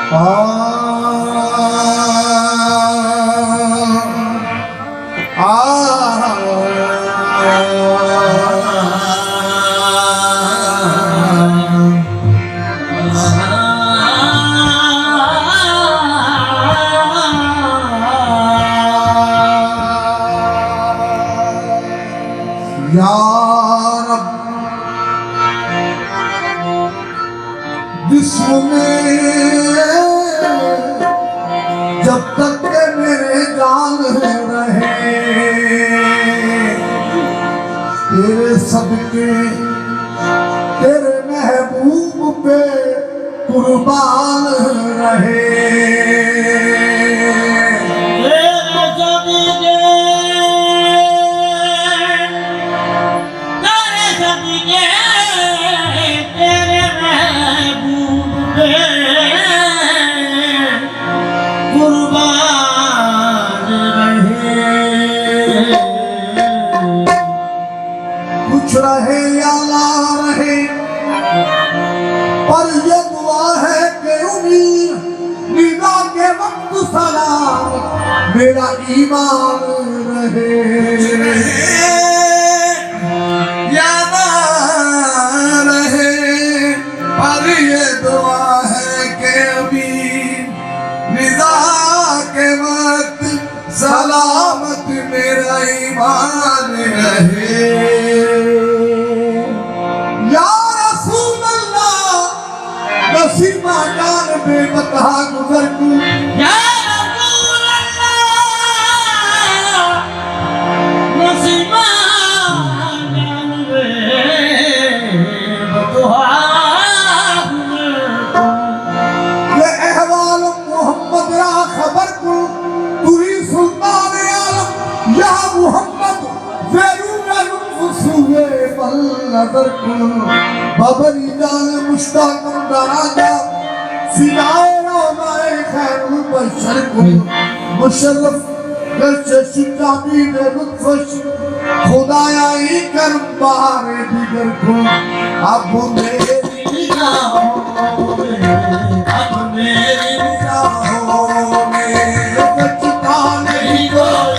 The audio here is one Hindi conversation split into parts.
या रब विश्व में जब तक के मेरे जान रहे तेरे सदके तेरे महबूब पे कुर्बान रहे। कुछ रहे या ना रहे पर ये दुआ है कि उम्मीद निदा के वक्त सलाम मेरा ईमान रहे या ना रहे पर ये दुआ है कि उम्मीद निदा के वक्त सलामत मेरा ईमान रहे। नसीबा जान बेबता गुजर को या रसूल अल्लाह नसीबा जान बेबता ये अहवाल मोहम्मद या खबर को तुरी सुल्तान आलम या मोहम्मद नजर को बबरी जान मुश्ताक दराजा सिनाए रोज़ाए खैरुल बशर को मुशर्रफ गर्चे शुजाबी ने लुत्फश खुदायाई कर बाहर दिगर को अब मेरी निगाहों में अब मेरी निगाहों में बचता नहीं कोई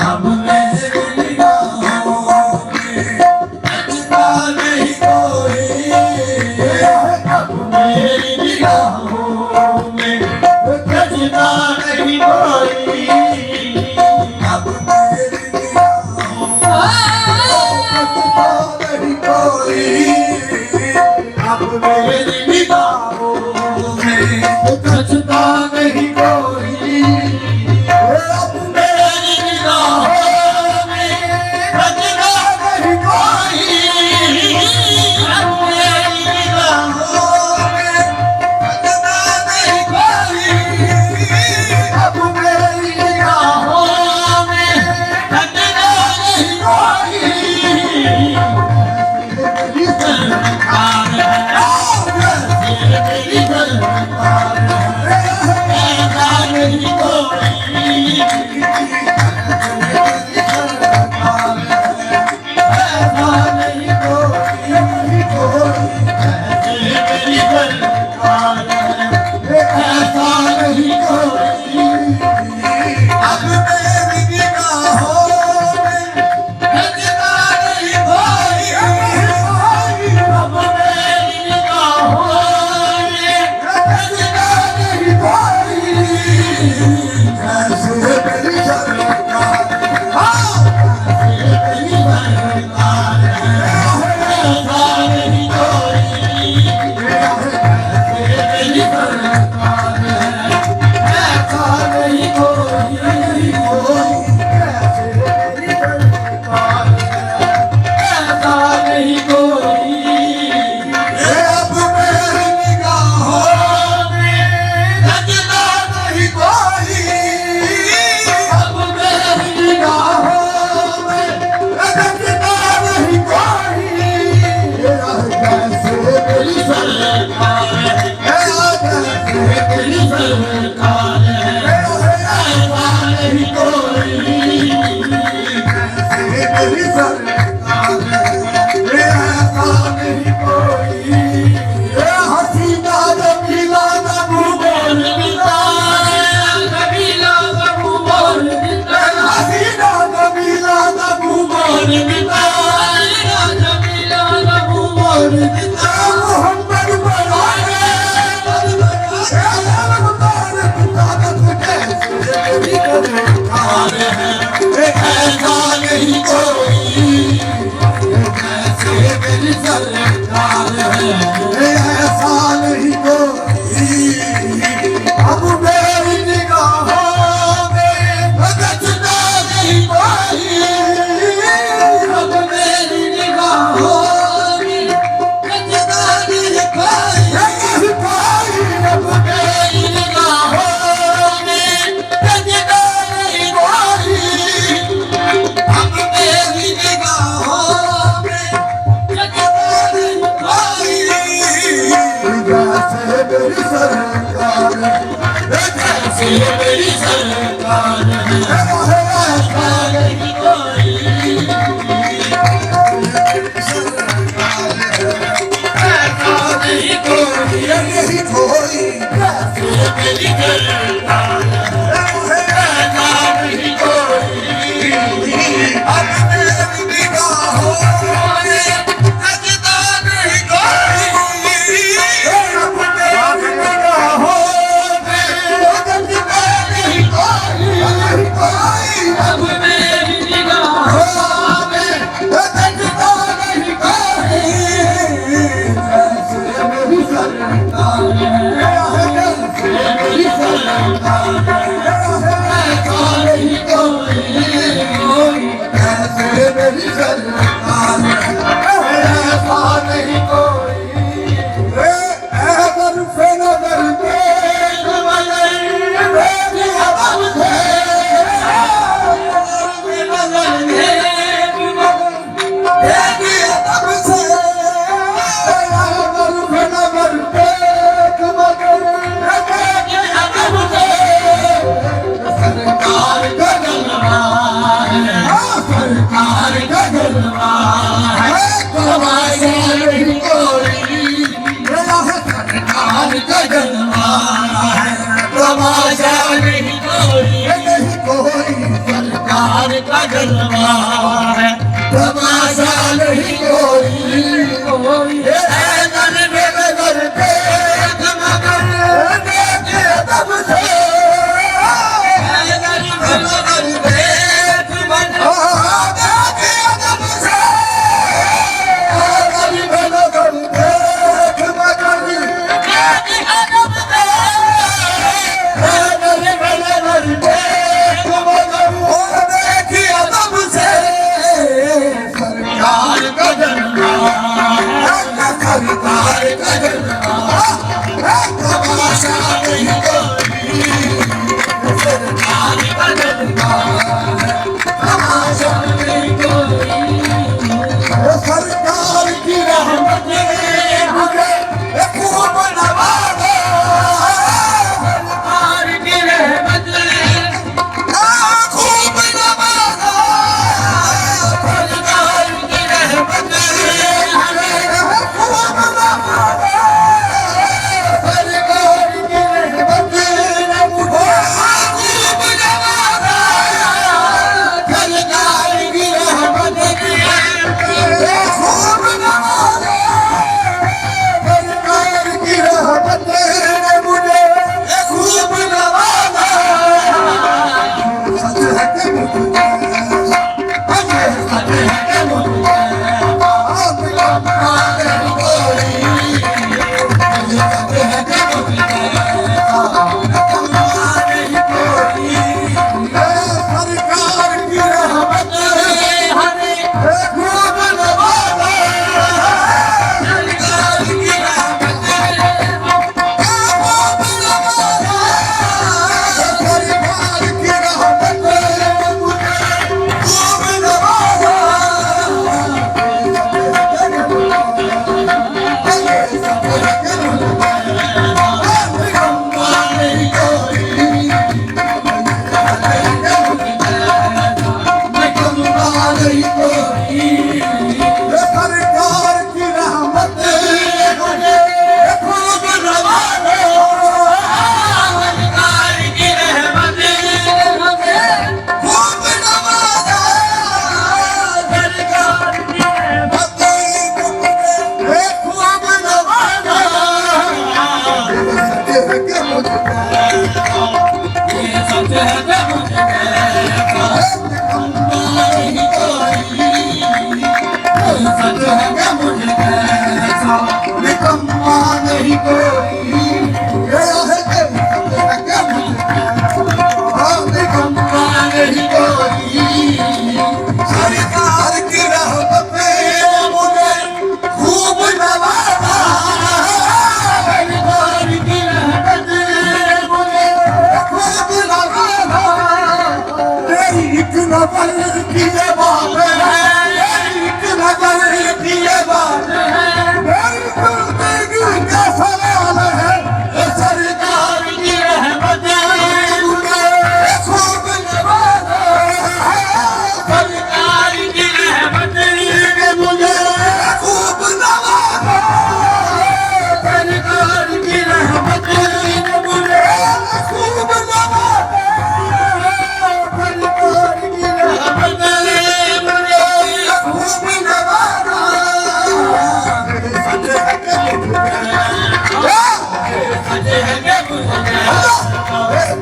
अब मेरी निगाहों में बचता नहीं कोई अब मेरी निगाहों में बचता नहीं कोई अब मेरी निगाहों में बचता नहीं कोई अब मेरी निगाहों में बचता नहीं कोई। हसीना जमीला सरकार है, ऐसा नहीं कोई जैसे मेरी सरकार है, ऐसा नहीं कोई। अब मेरी निगाहों में बचता नहीं कोई, अब मेरी निगाहों में बचता नहीं कोई, अब मेरी निगाहों में बचता नहीं कोई, अब मेरी निगाहों में बचता नहीं कोई। जैसे मेरी सरकार है, जैसे मेरी सरकार है, ऐसा नहीं कोई, ऐसा नहीं कोई, नहीं कोई, जैसे मेरी सरकार है, ऐसा नहीं कोई। अब मेरी निगाहों में बचता नहीं कोई, अब मेरी निगाहों में बचता नहीं कोई, अब मेरी निगाहों में बचता नहीं कोई। जैसे मेरी सरकार है, जैसे मेरी सरकार है, ऐसा नहीं कोई, जैसे मेरी सरकार है, ऐसा नहीं कोई। अगर फिर अगर देख मगर बेबी अदब से, फिर अगर देख मगर बेबी अदब से, अगर फिर अगर देख मगर बेबी अदब से, सरकार का जलवा है, सरकार का जलवा है, तमाशा नहीं कोई, सरकार का जलवा है, तमाशा नहीं कोई, नहीं कोई, सरकार का जलवा है, तमाशा नहीं कोई। ऐसन में मगर देख मगर देख अदब से, ऐसन में मगर देख मगर देख अदब से, ऐसन में मगर देख मगर देख अदब से, ऐसन में मगर देख मगर देख अदब से।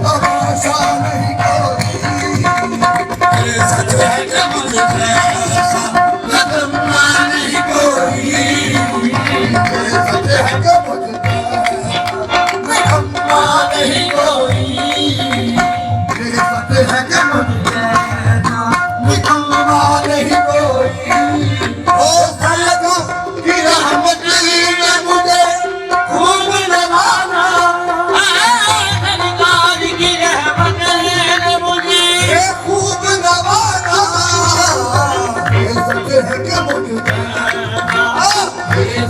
तमाशा नहीं कोई सच है कि मुझे नगमा नहीं कोई सच है कि मुझे नगमा नहीं कोई सच है कि मुझे नगमा नहीं कोई ओ सल्लल्लाहु की रहमत ने मुझे खूब नवाजा सरकार की रहमत ने मुझे खूब नवाजा सच है कि मुझे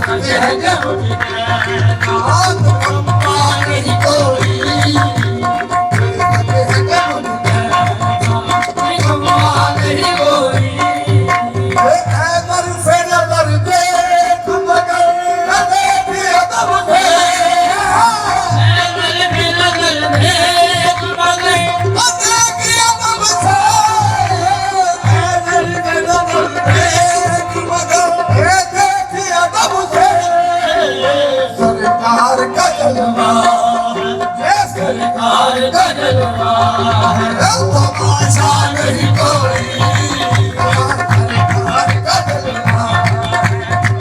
सच है कि मुझे नगमा नहीं कोई सच है कि मुझे नगमा नहीं कोई तमाशा नहीं कोई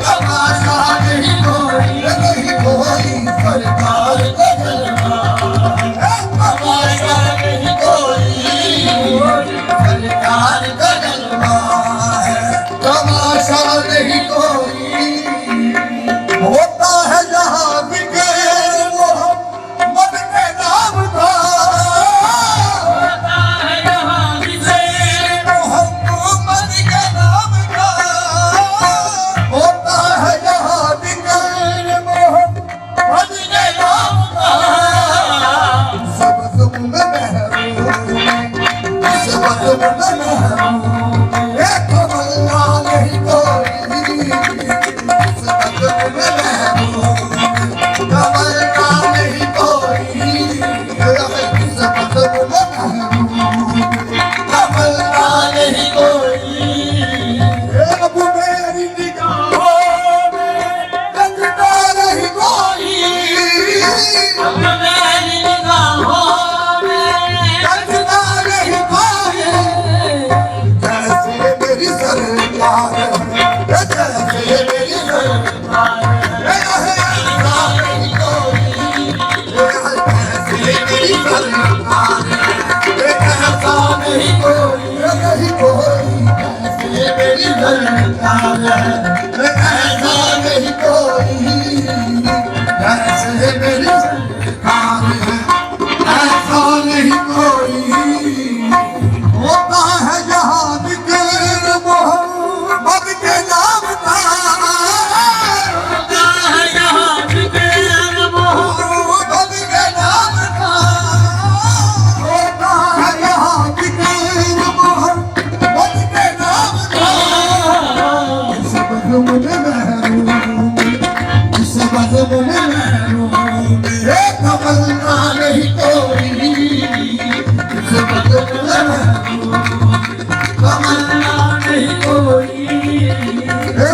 तमाशा नहीं कोई नहीं कोई सरकार का जलवा तमाशा नहीं कोई सरकार का जलवा है तमाशा नहीं कोई होता है जहाँ बिके मोहम्मद के नाम का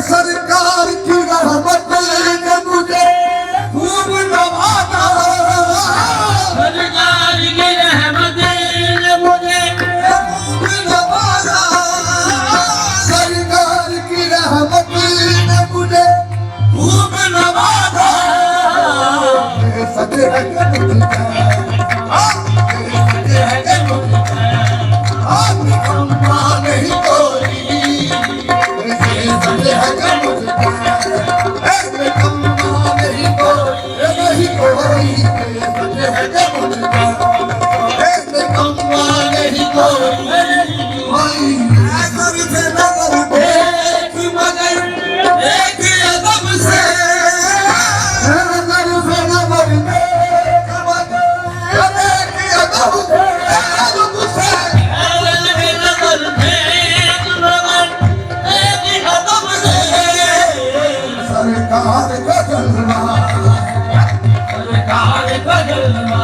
सरकार की रहमत ने मुझे खूब नवाजा सरकार की रहमत ने मुझे खूब नवाजा सरकार की रहमत ने मुझे खूब नवाजा सच है कि मुझे नगमा नहीं कोई सच है कि मुझे नगमा नहीं कोई नहीं कोई सच है कि मुझे नगमा नहीं कोई नजर से नजर देख मगर एक अदब से नजर से नजर देख मगर एक अदब से सरकार का जलवा सरकार का जलवा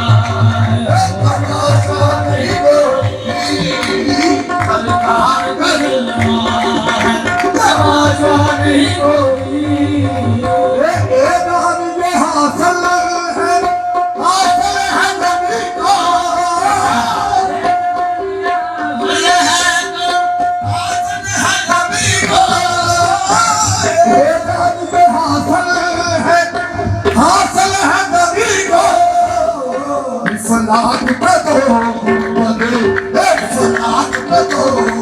तमाशा नहीं कोई सरकार का जलवा तमाशा नहीं कोई ये हासिल है फलाक बदो बदे फलाक बदो